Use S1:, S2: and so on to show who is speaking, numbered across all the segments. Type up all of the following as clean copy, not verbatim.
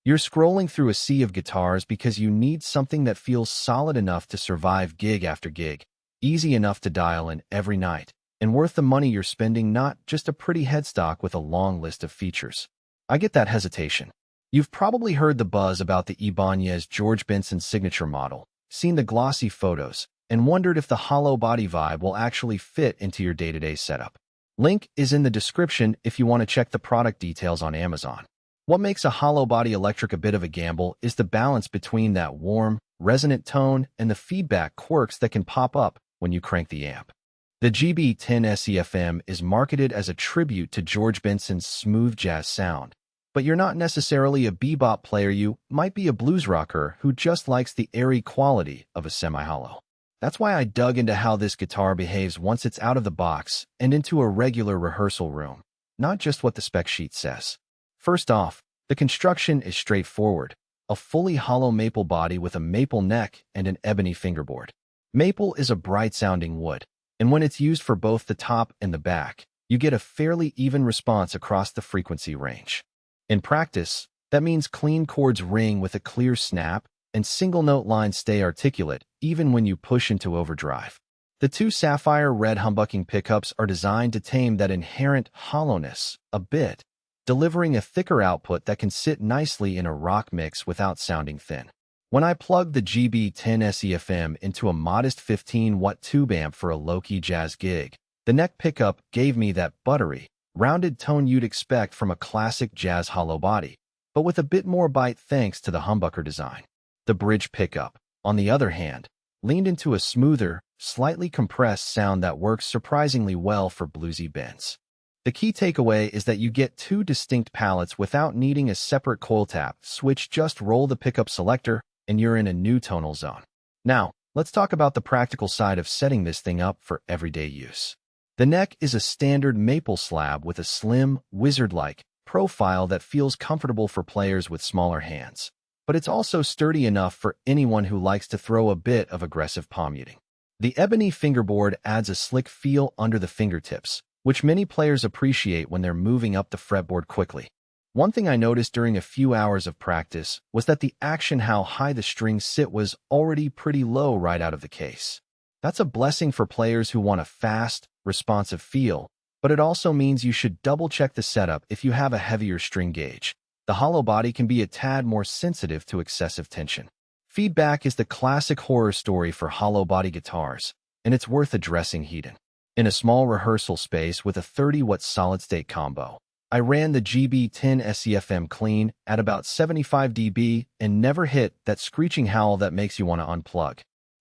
S1: You're scrolling through a sea of guitars because you need something that feels solid enough to survive gig after gig, easy enough to dial in every night, and worth the money you're spending, not just a pretty headstock with a long list of features. I get that hesitation. You've probably heard the buzz about the Ibanez Benson signature model, seen the glossy photos, and wondered if the Hollowbody vibe will actually fit into your day-to-day setup. Link is in the description if you want to check the product details on Amazon. What makes a Hollowbody electric a bit of a gamble is the balance between that warm, resonant tone and the feedback quirks that can pop up when you crank the amp. The GB10SEFM is marketed as a tribute to George Benson's smooth jazz sound, but you're not necessarily a bebop player. You might be a blues rocker who just likes the airy quality of a semi-hollow. That's why I dug into how this guitar behaves once it's out of the box and into a regular rehearsal room, not just what the spec sheet says. First off, the construction is straightforward, a fully hollow maple body with a maple neck and an ebony fingerboard. Maple is a bright-sounding wood, and when it's used for both the top and the back, you get a fairly even response across the frequency range. In practice, that means clean chords ring with a clear snap, and single-note lines stay articulate even when you push into overdrive. The two Sapphire red humbucking pickups are designed to tame that inherent hollowness a bit, delivering a thicker output that can sit nicely in a rock mix without sounding thin. When I plugged the GB10SEFM into a modest 15-watt tube amp for a low-key jazz gig, the neck pickup gave me that buttery, rounded tone you'd expect from a classic jazz hollow body, but with a bit more bite thanks to the humbucker design. The bridge pickup, on the other hand, leaned into a smoother, slightly compressed sound that works surprisingly well for bluesy bends. The key takeaway is that you get two distinct palettes without needing a separate coil tap switch. Just roll the pickup selector, and you're in a new tonal zone. Now, let's talk about the practical side of setting this thing up for everyday use. The neck is a standard maple slab with a slim, wizard-like profile that feels comfortable for players with smaller hands. But it's also sturdy enough for anyone who likes to throw a bit of aggressive palm muting. The ebony fingerboard adds a slick feel under the fingertips, which many players appreciate when they're moving up the fretboard quickly. One thing I noticed during a few hours of practice was that the action how high the strings sit was already pretty low right out of the case. That's a blessing for players who want a fast, responsive feel, but it also means you should double-check the setup if you have a heavier string gauge. The hollow body can be a tad more sensitive to excessive tension. Feedback is the classic horror story for hollow body guitars, and it's worth addressing heat-in. In a small rehearsal space with a 30-watt solid-state combo, I ran the GB10SEFM clean at about 75 dB and never hit that screeching howl that makes you want to unplug.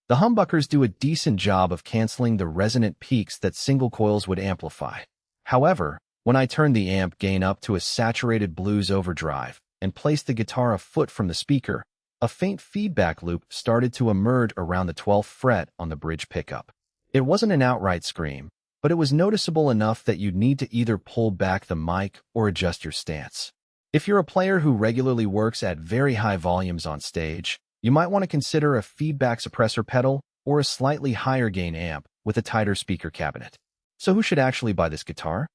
S1: The humbuckers do a decent job of canceling the resonant peaks that single coils would amplify. However, when I turned the amp gain up to a saturated blues overdrive and placed the guitar a foot from the speaker, a faint feedback loop started to emerge around the 12th fret on the bridge pickup. It wasn't an outright scream, but it was noticeable enough that you'd need to either pull back the mic or adjust your stance. If you're a player who regularly works at very high volumes on stage, you might want to consider a feedback suppressor pedal or a slightly higher gain amp with a tighter speaker cabinet. So who should actually buy this guitar?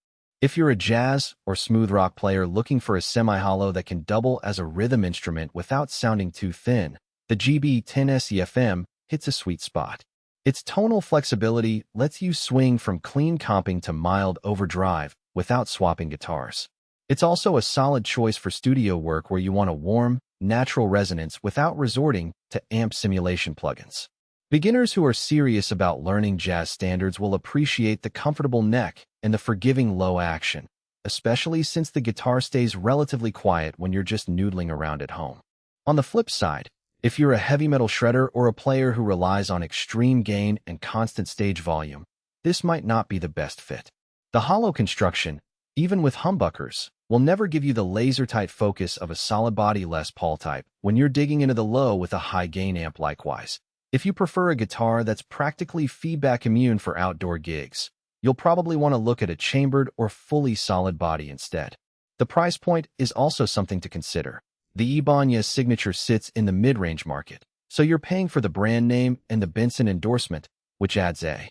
S1: If you're a jazz or smooth rock player looking for a semi-hollow that can double as a rhythm instrument without sounding too thin, the GB10SEFM hits a sweet spot. Its tonal flexibility lets you swing from clean comping to mild overdrive without swapping guitars. It's also a solid choice for studio work where you want a warm, natural resonance without resorting to amp simulation plugins. Beginners who are serious about learning jazz standards will appreciate the comfortable neck and the forgiving low action, especially since the guitar stays relatively quiet when you're just noodling around at home. On the flip side, if you're a heavy metal shredder or a player who relies on extreme gain and constant stage volume, this might not be the best fit. The hollow construction, even with humbuckers, will never give you the laser-tight focus of a solid-body Les Paul type when you're digging into the low with a high-gain amp likewise. If you prefer a guitar that's practically feedback immune for outdoor gigs, you'll probably want to look at a chambered or fully solid body instead. The price point is also something to consider. The Ibanez signature sits in the mid-range market, so you're paying for the brand name and the Benson endorsement, which adds a